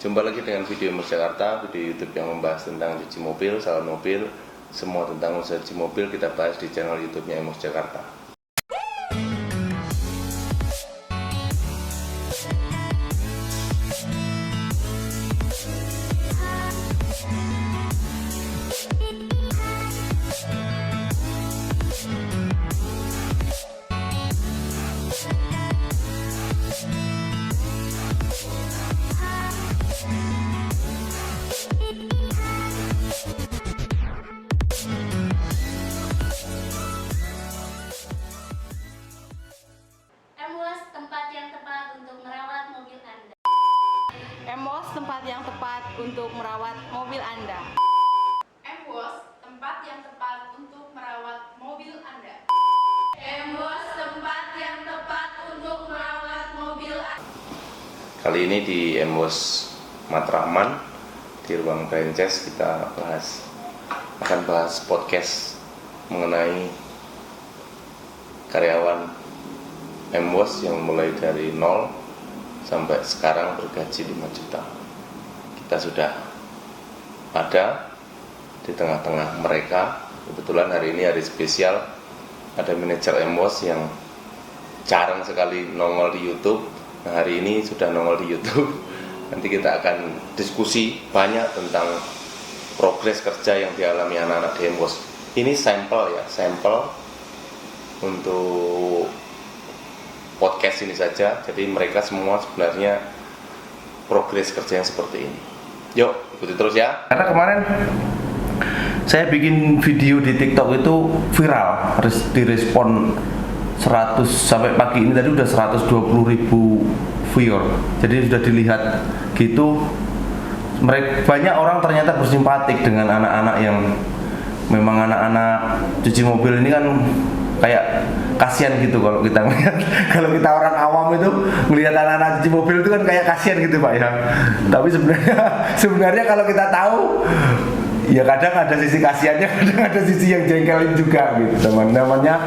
Jumpa lagi dengan video Emos Jakarta, video YouTube yang membahas tentang cuci mobil, salon mobil, semua tentang usaha cuci mobil kita bahas di channel YouTube-nya Emos Jakarta. M-Wash tempat yang tepat untuk merawat mobil Anda. M-Wash tempat yang tepat untuk merawat mobil Anda. M-Wash tempat yang tepat untuk merawat mobil Anda. Kali ini di Emos Matraman di ruang franchise kita akan bahas podcast mengenai karyawan M-Wash yang mulai dari nol sampai sekarang bergaji 5 juta. Kita sudah ada di tengah-tengah mereka. Kebetulan hari ini hari spesial, ada manajer M-Wash yang jarang sekali nongol di YouTube. Nah, hari ini sudah nongol di YouTube. Nanti kita akan diskusi banyak tentang progres kerja yang dialami anak-anak di M-Wash. Ini sampel untuk podcast ini saja. Jadi mereka semua sebenarnya progres kerja yang seperti ini. Yuk, ikuti terus ya. Karena kemarin saya bikin video di TikTok itu viral, harus direspon 100 sampai pagi ini tadi udah 120.000 viewer. Jadi sudah dilihat gitu. Banyak orang ternyata bersimpatik dengan anak-anak yang memang anak-anak cuci mobil ini kan kayak kasihan gitu kalau kita melihat. Kalau kita orang awam itu melihat anak-anak cuci mobil itu kan kayak kasihan gitu Pak ya. Tapi sebenarnya kalau kita tahu ya kadang ada sisi kasihannya, kadang ada sisi yang jengkelin juga gitu namanya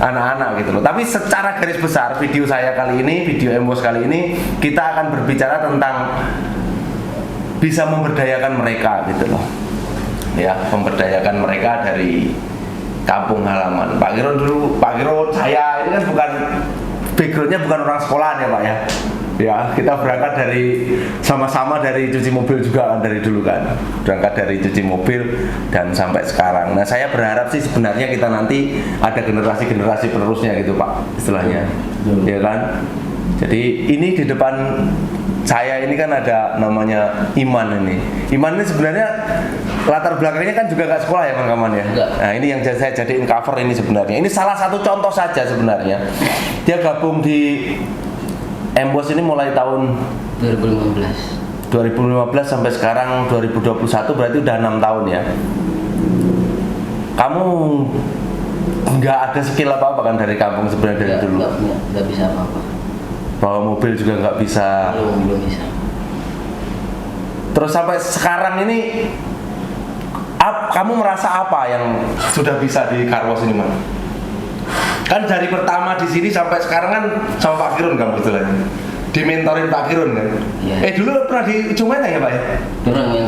anak-anak gitu loh. Tapi secara garis besar video saya kali ini, video M-Wash kali ini kita akan berbicara tentang bisa memberdayakan mereka gitu loh. Ya, memberdayakan mereka dari kampung halaman. Pak Giron saya ini kan bukan backgroundnya bukan orang sekolahan ya Pak ya. Ya, kita berangkat dari sama-sama dari cuci mobil juga kan dari dulu kan. Berangkat dari cuci mobil dan sampai sekarang. Nah, saya berharap sih sebenarnya kita nanti ada generasi-generasi penerusnya gitu Pak istilahnya. Ya kan? Jadi ini di depan saya ini kan ada namanya Iman ini. Iman ini sebenarnya latar belakangnya kan juga nggak sekolah ya teman-teman ya. Nah ini yang saya jadiin cover ini sebenarnya. Ini salah satu contoh saja sebenarnya. Dia gabung di M-Wash ini mulai tahun 2015 sampai sekarang 2021 berarti udah 6 tahun ya. Kamu nggak ada skill apa-apa kan dari kampung sebenarnya dari dulu? Nggak bisa apa-apa. Bawa mobil juga nggak bisa. Belum bisa. Terus sampai sekarang ini kamu merasa apa yang sudah bisa di car wash ini, Man? Kan dari pertama di sini sampai sekarang kan sama Pak Kirun kamu istilahnya. Dimentorin Pak Kirun kan? Ya. Dulu pernah di Ujung Menteng ya, Pak ya?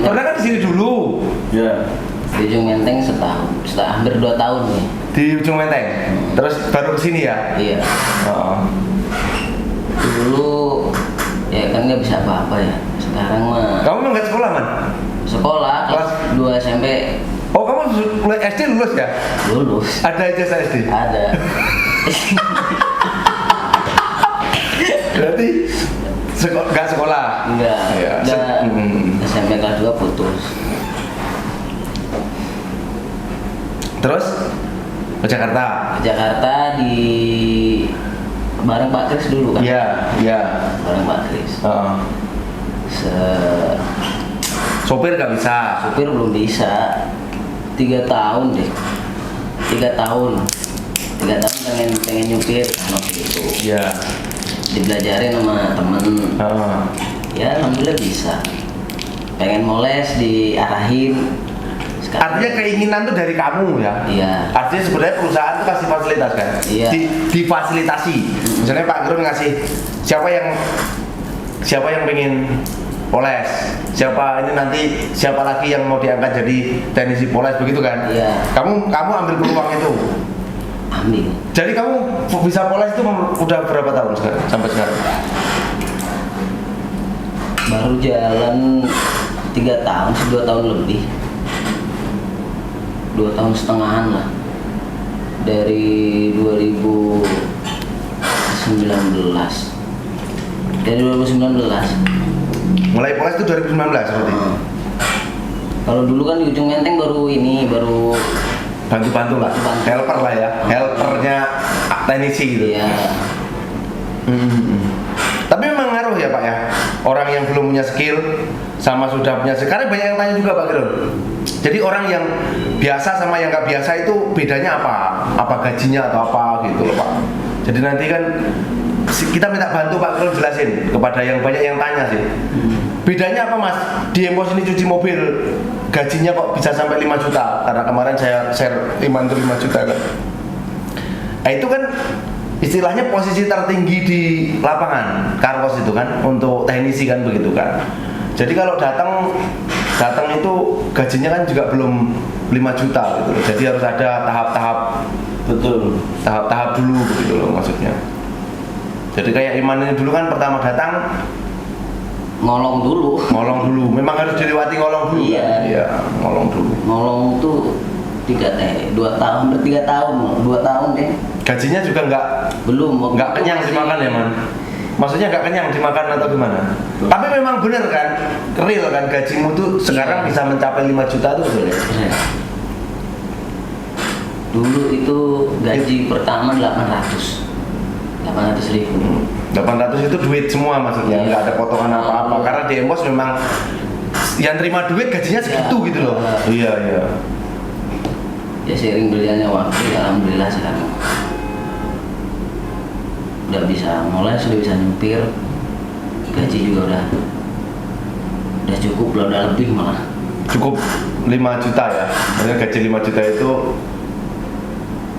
Pernah kan di sini dulu. Ya. Di Ujung Menteng setahun, hampir 2 tahun nih. Di Ujung Menteng. Terus baru ke sini ya? Iya. Oh. Dulu ya kan nggak bisa apa-apa ya. Sekarang mah. Kamu memang nggak sekolah, Man? Sekolah kelas 2 SMP. Oh, kamu SD lulus ya? Lulus. Ada ijazah SD? Ada. Berarti nggak sekolah? Enggak. Ya. SMP kelas 2 putus. Terus ke Jakarta? Ke Jakarta bareng Pak Kris dulu kan? Iya. Bareng Pak Kris. Sopir nggak bisa? Sopir belum bisa. 3 tahun deh. 3 tahun pengen nyupir waktu itu. Iya. Dibelajarin sama temen. Ya alhamdulillah bisa. Pengen moles diarahin. Artinya keinginan tuh dari kamu ya? Iya. Artinya sebenarnya perusahaan tuh kasih fasilitas kan? Iya. Difasilitasi. Misalnya Pak Girun ngasih siapa yang pengen Polres. Siapa ini nanti siapa lagi yang mau diangkat jadi teknisi Polres begitu kan? Iya. Kamu ambil peluang itu. Ambil. Jadi kamu bisa Polres itu udah berapa tahun sekarang sampai sekarang? Baru jalan 3 tahun, 2 tahun lebih. 2 tahun setengahan lah. Dari 2019. Dari 2019. Mulai Polres itu 2019 berarti. Kalau dulu kan di Ujung Menteng baru Bantu-bantu lah, Bantu-bantu. helper lah ya, helpernya teknisi gitu. Iya. Tapi memang ngaruh ya Pak ya, orang yang belum punya skill sama sudah punya skill. Karena banyak yang tanya juga Pak Girol. Jadi orang yang biasa sama yang nggak biasa itu bedanya apa? Apa gajinya atau apa gitu loh Pak. Jadi nanti kan kita minta bantu Pak Girol jelasin kepada yang banyak yang tanya sih. Bedanya apa Mas? Di Embos ini cuci mobil gajinya kok bisa sampai 5 juta? Karena kemarin saya share Iman itu 5 juta kan. Nah itu kan istilahnya posisi tertinggi di lapangan Karkos itu kan untuk teknisi kan begitu kan. Jadi kalau datang itu gajinya kan juga belum 5 juta gitu loh. Jadi harus ada tahap-tahap, Betul. tahap-tahap dulu gitu loh maksudnya. Jadi kayak Iman ini dulu kan pertama datang Ngolong dulu. memang harus dilewati ngolong dulu. Iya. Kan? Iya, ngolong dulu. Ngolong tuh 2 tahun deh. Gajinya juga Belum. nggak kenyang dimakan ya Man. Maksudnya nggak kenyang dimakan atau gimana? Tapi memang bener kan, real kan gajimu tuh sekarang bisa mencapai 5 juta tuh betul ya? Iya. Dulu itu gaji pertama 800.000. 800 itu duit semua maksudnya, Iya. nggak ada potongan apa-apa. Karena di Embos memang yang terima duit gajinya segitu gitu loh. Iya. Ya seiring berjalannya waktu, alhamdulillah sekarang sudah bisa nyupir, gaji juga udah cukup lah, udah lebih malah. Cukup 5 juta ya. Maksudnya gaji 5 juta itu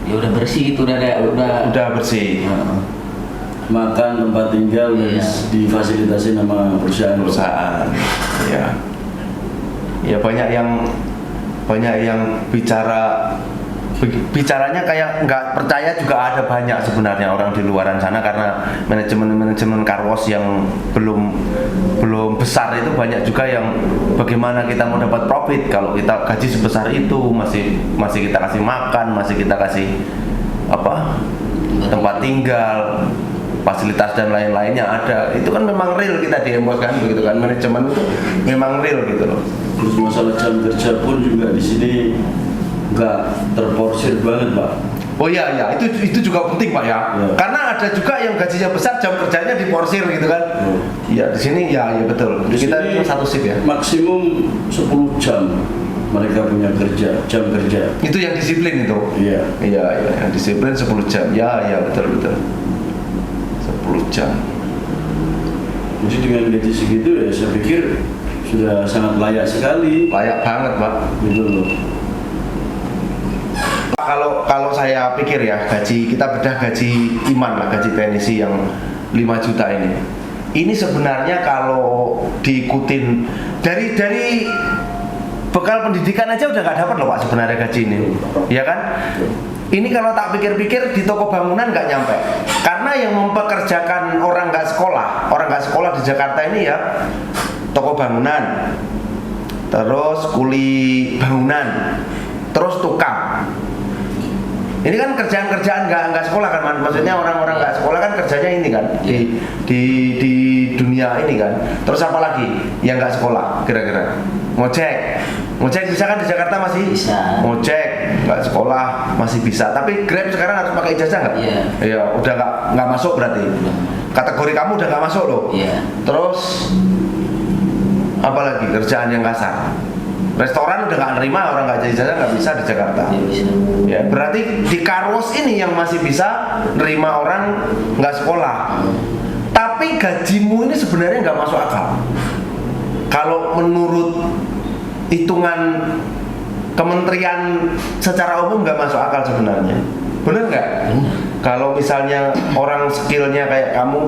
Ya udah bersih itu, udah bersih. Makan, tempat tinggal Iya. difasilitasi sama perusahaan. Ya. Ya banyak yang bicaranya kayak nggak percaya juga ada banyak sebenarnya orang di luaran sana karena manajemen Karkos yang belum besar itu banyak juga yang bagaimana kita mau dapat profit kalau kita gaji sebesar itu masih kita kasih makan, masih kita kasih tempat tinggal, fasilitas dan lain-lainnya ada. Itu kan memang real kita di Embos kan begitu kan, manajemen itu memang real gitu loh. Terus masalah jam kerja pun juga di sini nggak terporsir banget Pak. Oh iya, itu juga penting Pak ya. Ya. Karena ada juga yang gajinya besar jam kerjanya diporsir gitu kan. Iya, di sini ya betul. Di Kita sini satu shift ya. Maksimum 10 jam mereka punya jam kerja. Itu yang disiplin itu. Iya. Iya, yang disiplin 10 jam. Ya, betul. 10 jam. Jadi dengan gaji segitu ya saya pikir sudah sangat layak sekali. Layak banget, Pak. Gitu loh. Kalau saya pikir ya, kita bedah gaji Iman lah, gaji teknisi yang 5 juta ini. Ini sebenarnya kalau diikutin dari bekal pendidikan aja udah nggak dapat loh Pak sebenarnya gaji ini, ya kan? Ini kalau tak pikir-pikir di toko bangunan nggak nyampe, karena yang mempekerjakan orang nggak sekolah di Jakarta ini ya toko bangunan, terus kuli bangunan, terus tukang. Ini kan kerjaan-kerjaan nggak sekolah kan, maksudnya orang-orang nggak sekolah kan kerjanya ini kan di dunia ini kan. Terus apa lagi yang nggak sekolah kira-kira? Ngojek bisa kan di Jakarta masih bisa. Ngojek nggak sekolah masih bisa, tapi Grab sekarang harus pakai ijazah nggak? Iya. Iya, udah nggak masuk berarti. Kategori kamu udah nggak masuk loh. Iya. Terus apa lagi kerjaan yang kasar? Restoran udah nggak nerima orang nggak ijazah, nggak bisa di Jakarta. Ya, bisa. Ya, berarti di Karkos ini yang masih bisa nerima orang nggak sekolah. Tapi gajimu ini sebenarnya nggak masuk akal. Kalau menurut hitungan kementerian secara umum nggak masuk akal sebenarnya. Bener nggak? Benar. Kalau misalnya orang skillnya kayak kamu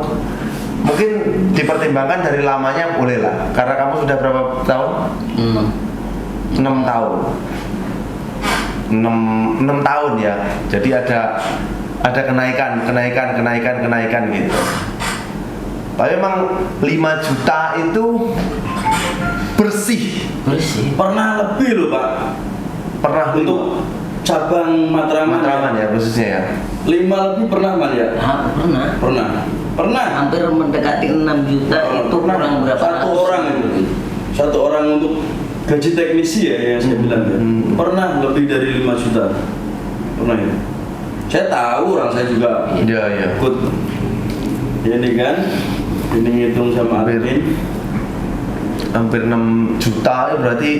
mungkin dipertimbangkan dari lamanya boleh lah, karena kamu sudah berapa tahun? 6 tahun. 6 tahun ya. Jadi ada kenaikan gitu. Tapi memang 5 juta itu bersih. Pernah lebih loh Pak. Pernah Untuk cabang Matraman ya khususnya ya. 5 lebih pernah Man ya? Pernah. Hampir mendekati 6 juta itu kurang berapa Satu orang untuk gaji teknisi ya yang saya bilang ya. Pernah lebih dari 5 juta. Pernah ya. Saya tahu, orang saya juga Iya. ikut. Ini kan, ini ngitung sama admin. Hampir 6 juta ya berarti.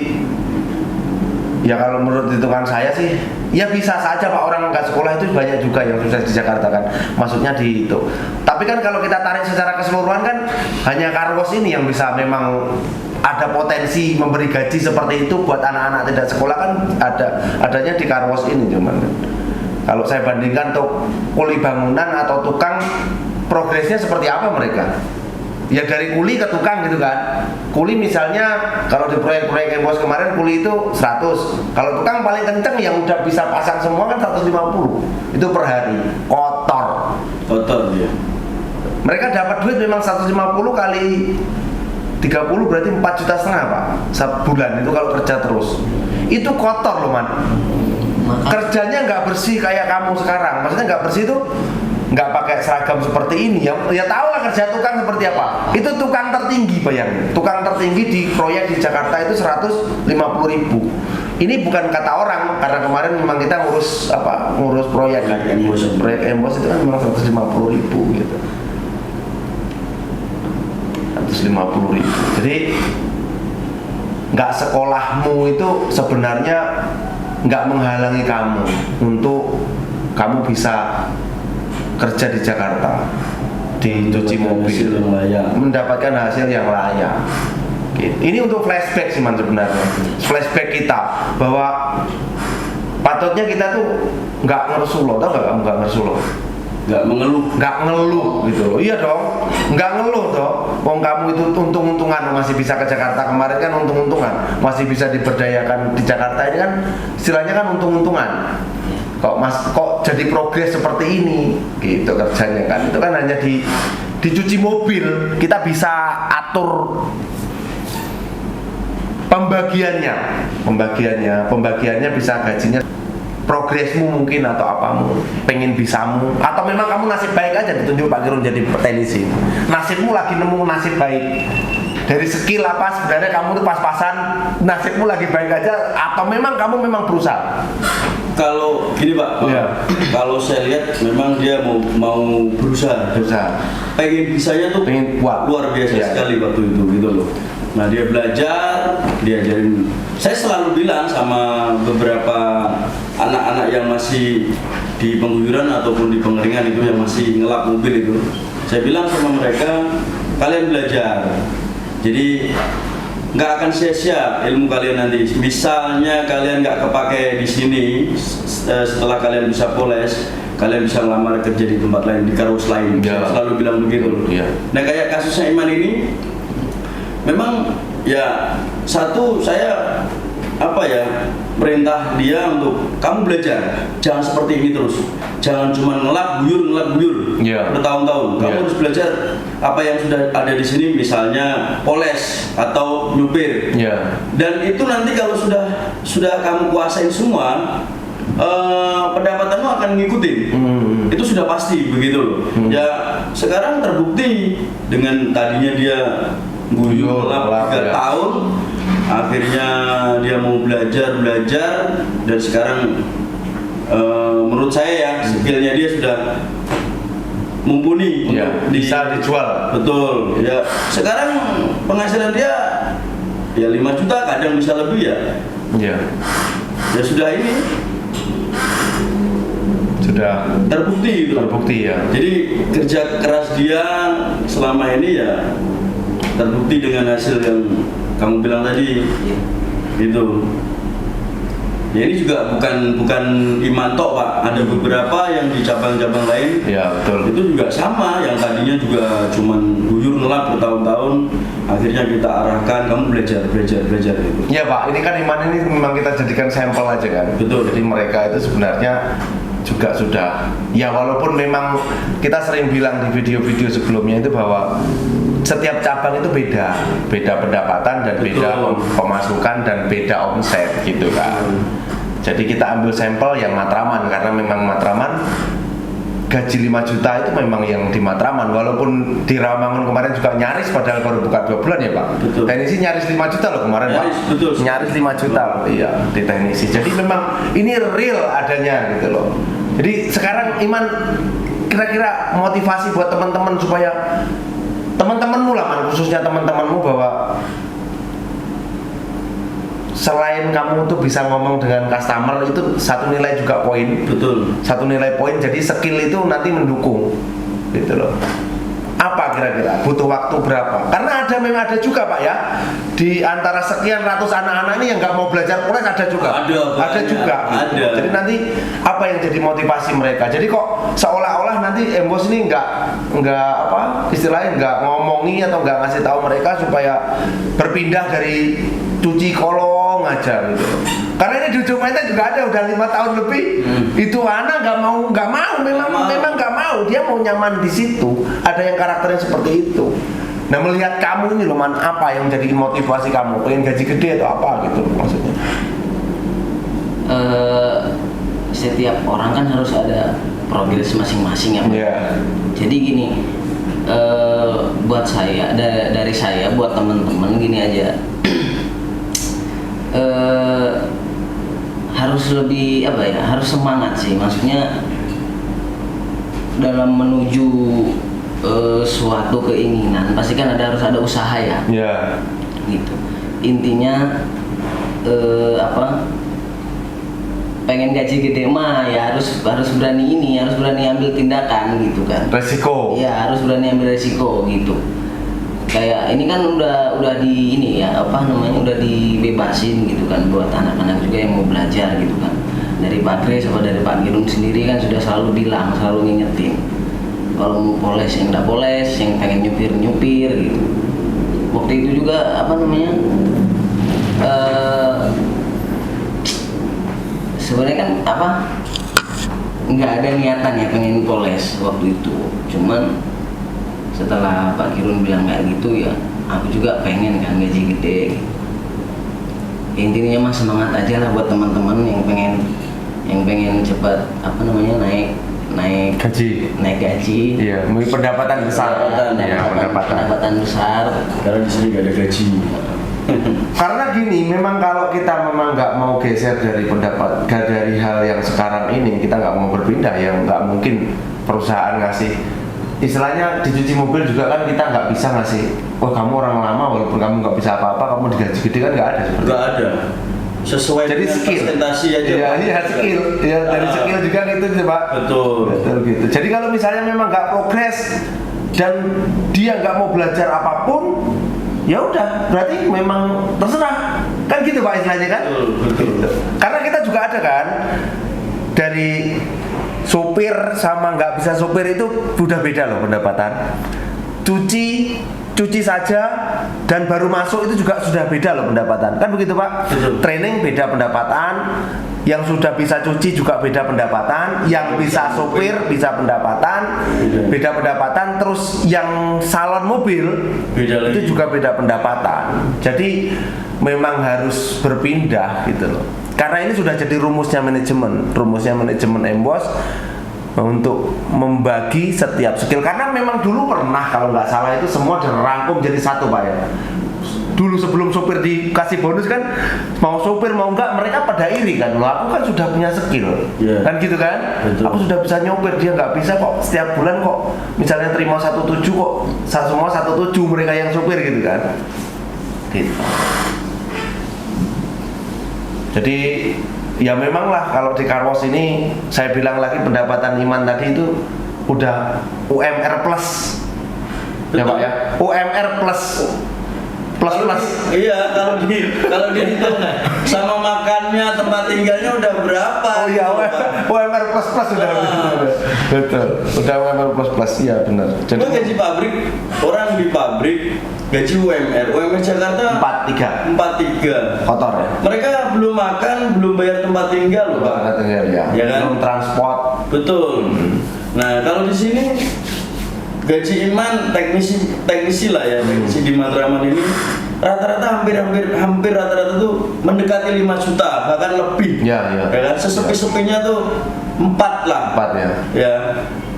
Ya kalau menurut hitungan saya sih, ya bisa saja Pak, orang nggak sekolah itu banyak juga yang sukses di Jakarta kan. Maksudnya di itu. Tapi kan kalau kita tarik secara keseluruhan kan hanya Carwash ini yang bisa memang ada potensi memberi gaji seperti itu buat anak-anak tidak sekolah kan adanya di Carwash ini cuman. Kalau saya bandingkan tuh kuli bangunan atau tukang, progresnya seperti apa mereka? Ya dari kuli ke tukang gitu kan. Kuli misalnya kalau di proyek-proyek Emboss kemarin kuli itu 100. Kalau tukang paling kenceng yang udah bisa pasang semua kan 150. Itu per hari. Kotor ya. Mereka dapat duit memang 150 kali 30 berarti 4,5 juta Pak sebulan itu kalau kerja terus. Itu kotor loh Man. Kerjanya nggak bersih kayak kamu sekarang. Maksudnya nggak bersih itu nggak pakai seragam seperti ini ya tahu lah kerja tukang seperti apa. Itu tukang tertinggi, bayangin, tukang tertinggi di proyek di Jakarta itu 150.000. Ini bukan kata orang, karena kemarin memang kita ngurus proyek kan, proyek Emboss itu kan memang 150.000 gitu, 150.000. Jadi nggak sekolahmu itu sebenarnya nggak menghalangi kamu untuk kamu bisa kerja di Jakarta, di cuci mobil, mendapatkan hasil yang layak. Gitu. Ini untuk flashback sih Man sebenarnya, flashback kita bahwa patutnya kita tuh nggak ngersuloh, tau nggak kamu nggak ngersuloh? Nggak ngeluh gitu. Iya dong, nggak ngeluh toh. Wong kamu itu untung-untungan masih bisa ke Jakarta, kemarin kan untung-untungan masih bisa diberdayakan di Jakarta, ini kan istilahnya kan untung-untungan. Kok jadi progres seperti ini gitu kerjanya kan. Itu kan hanya dicuci mobil, kita bisa atur pembagiannya bisa gajinya, progresmu mungkin atau apamu, pengen bisamu, atau memang kamu nasib baik aja ditunjuk Pak Kirun jadi petenisi. Nasibmu lagi nemu nasib baik. Dari skill apa sebenarnya kamu tuh pas-pasan, nasibmu lagi baik aja, atau memang kamu berusaha? Kalau gini Pak, kalau saya lihat memang dia mau berusaha. Pengen bisanya tuh luar biasa sekali waktu itu gitu loh. Nah dia belajar, diajarin. Saya selalu bilang sama beberapa anak-anak yang masih di pengguyuran ataupun di pengeringan itu yang masih ngelap mobil itu, saya bilang sama mereka, kalian belajar. Jadi nggak akan sia-sia ilmu kalian nanti. Misalnya kalian nggak kepake di sini, setelah kalian bisa poles, kalian bisa ngelamar kerja di tempat lain, di Carwash lain. Saya selalu bilang begitu. Nah kayak kasusnya Iman ini, memang ya satu saya perintah dia untuk kamu belajar, jangan seperti ini terus, jangan cuma ngelap buyur bertahun-tahun. Kamu harus belajar apa yang sudah ada di sini, misalnya poles atau nyupir. Dan itu nanti kalau sudah kamu kuasain semua, pendapatanmu akan ngikutin. Itu sudah pasti begitu loh. Ya sekarang terbukti dengan tadinya dia guyur 3 tahun, akhirnya dia mau belajar dan sekarang menurut saya ya skillnya dia sudah mumpuni, bisa dijual. Betul. Ya sekarang penghasilan dia ya 5 juta, kadang bisa lebih ya. Ya sudah ini sudah terbukti ya. Jadi kerja keras dia selama ini ya terbukti dengan hasil yang kamu bilang tadi gitu. Ya ini juga bukan Iman tok Pak, ada beberapa yang di cabang-cabang lain. Ya betul. Itu juga sama, yang tadinya juga cuman guyur ngelap bertahun-tahun, akhirnya kita arahkan kamu belajar gitu. Ya Pak, ini kan Iman ini memang kita jadikan sampel aja kan. Betul. Jadi mereka itu sebenarnya juga sudah, ya walaupun memang kita sering bilang di video-video sebelumnya itu bahwa setiap cabang itu beda pendapatan dan beda pemasukan dan beda omset gitu kan. Jadi kita ambil sampel yang Matraman karena memang Matraman gaji 5 juta itu memang yang di Matraman, walaupun di Rawamangun kemarin juga nyaris padahal baru buka 2 bulan ya Pak. Betul. Teknisi nyaris 5 juta loh kemarin Nyaris, Pak. betul. Nyaris 5 juta loh, iya di teknisi. Jadi memang ini real adanya gitu loh. Jadi sekarang Iman kira-kira motivasi buat teman-teman supaya teman-temanmu lah, khususnya teman-temanmu, bahwa selain kamu tuh bisa ngomong dengan customer itu satu nilai juga poin. Betul. Satu nilai poin, jadi skill itu nanti mendukung gitu loh. Apa kira-kira butuh waktu berapa? Karena memang ada juga Pak ya, di antara sekian ratus anak-anak ini yang nggak mau belajar Polres ada juga. Ada juga. Ada. Jadi nanti apa yang jadi motivasi mereka? Jadi kok seolah-olah nanti Embos ini nggak apa istilahnya nggak ngomongi atau nggak ngasih tahu mereka supaya berpindah dari cuci kolong aja gitu. Karena ini di ujung Mete juga ada udah 5 tahun lebih. Itu anak nggak mau memang nggak mau, dia mau nyaman di situ. Ada yang karakternya seperti itu. Nah melihat kamu ini loh Man, apa yang jadi motivasi kamu? Pengen gaji gede atau apa gitu maksudnya? Setiap orang kan harus ada progres masing-masing ya Pak. Iya. Jadi gini, buat saya dari saya buat teman-teman gini aja. Harus lebih apa ya, harus semangat sih, maksudnya dalam menuju suatu keinginan pasti kan harus ada usaha ya. Iya. Gitu intinya, pengen gaji gede mah ya harus berani ambil tindakan gitu kan, Resiko. ya harus berani ambil resiko gitu. Kayak ini kan udah di ini ya udah dibebasin gitu kan buat anak-anak juga yang mau belajar gitu kan. Dari Pak Kris atau dari Pak Girun sendiri kan sudah selalu bilang, selalu ngingetin kalau mau poles yang nggak poles, yang pengen nyupir gitu. Waktu itu juga sebenarnya kan nggak ada niatan ya pengen poles waktu itu, cuman setelah Pak Kirun bilang kayak gitu ya aku juga pengen kan gaji gede gitu. Intinya mah semangat aja lah buat teman-teman yang pengen cepat naik gaji. Iya, pendapatan besar. Pendapatan besar. Karena di sini nggak ada gaji. Karena gini, memang kalau kita memang nggak mau geser dari dari hal yang sekarang ini, kita nggak mau berpindah, yang nggak mungkin perusahaan ngasih, istilahnya dicuci mobil juga kan kita nggak bisa ngasih, wah kamu orang lama walaupun kamu nggak bisa apa-apa, kamu digaji gede kan nggak ada. Nggak ada. Sesuai jadi dengan skill. presentasi aja. Iya skill. Ya dari skill juga gitu sih Pak. Betul gitu. Jadi kalau misalnya memang nggak progres dan dia nggak mau belajar apapun, ya udah berarti memang terserah kan gitu Pak istilahnya kan. Betul. Karena kita juga ada kan dari sopir sama nggak bisa sopir itu udah beda loh pendapatan. Cuci saja dan baru masuk itu juga sudah beda loh pendapatan, kan begitu Pak? Betul. Training beda pendapatan, yang sudah bisa cuci juga beda pendapatan, yang bisa sopir bisa pendapatan, beda pendapatan, terus yang salon mobil beda itu lagi. juga beda pendapatan. Jadi memang harus berpindah gitu loh. Karena ini sudah jadi rumusnya manajemen Embos untuk membagi setiap skill. Karena memang dulu pernah kalau nggak salah itu semua dirangkum jadi satu Pak ya. Dulu sebelum sopir dikasih bonus kan, mau sopir mau enggak mereka pada iri kan, loh aku kan sudah punya skill, kan gitu kan. Betul. Aku sudah bisa nyopir, dia nggak bisa kok, setiap bulan kok misalnya terima 17 kok semua 17 mereka yang sopir gitu kan gitu. Jadi ya memang lah kalau di Carwash ini saya bilang lagi pendapatan Iman tadi itu udah UMR plus. Ya Pak ya, UMR plus. Plus plus. Iya, kalau dihitung sama makannya, tempat tinggalnya udah berapa? Oh iya, UMR plus plus sudah. Betul. Udah UMR plus plus, iya benar. Jadi gaji pabrik, orang di pabrik gaji UMR Jakarta 43 kotor ya. Mereka belum makan, belum bayar tempat tinggal loh, Pak. Tempat tinggal ya. Kan? Belum transport. Betul. Nah, kalau di sini gaji Iman teknisi lah ya, teknisi di Matraman ini rata-rata hampir rata-rata tuh mendekati 5 juta bahkan lebih. Ya kan sesepi-sepinya tuh 4 lah. 4 ya. Ya.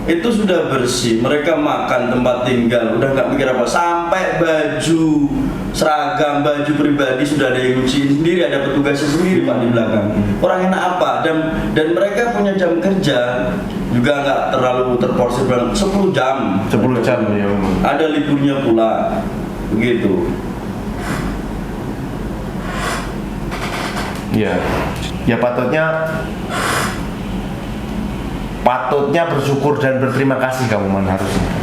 Itu sudah bersih, mereka makan, tempat tinggal, udah nggak mikir apa, sampai baju seragam, baju pribadi sudah ada yang nyuciin sendiri, ada petugasnya sendiri Pak di belakang. Orang enak apa? Dan mereka punya jam kerja juga nggak terlalu terporsir, 10 jam. 10 jam ya. Ada liburnya pula, begitu. Ya, ya patutnya bersyukur dan berterima kasih kamu harusnya.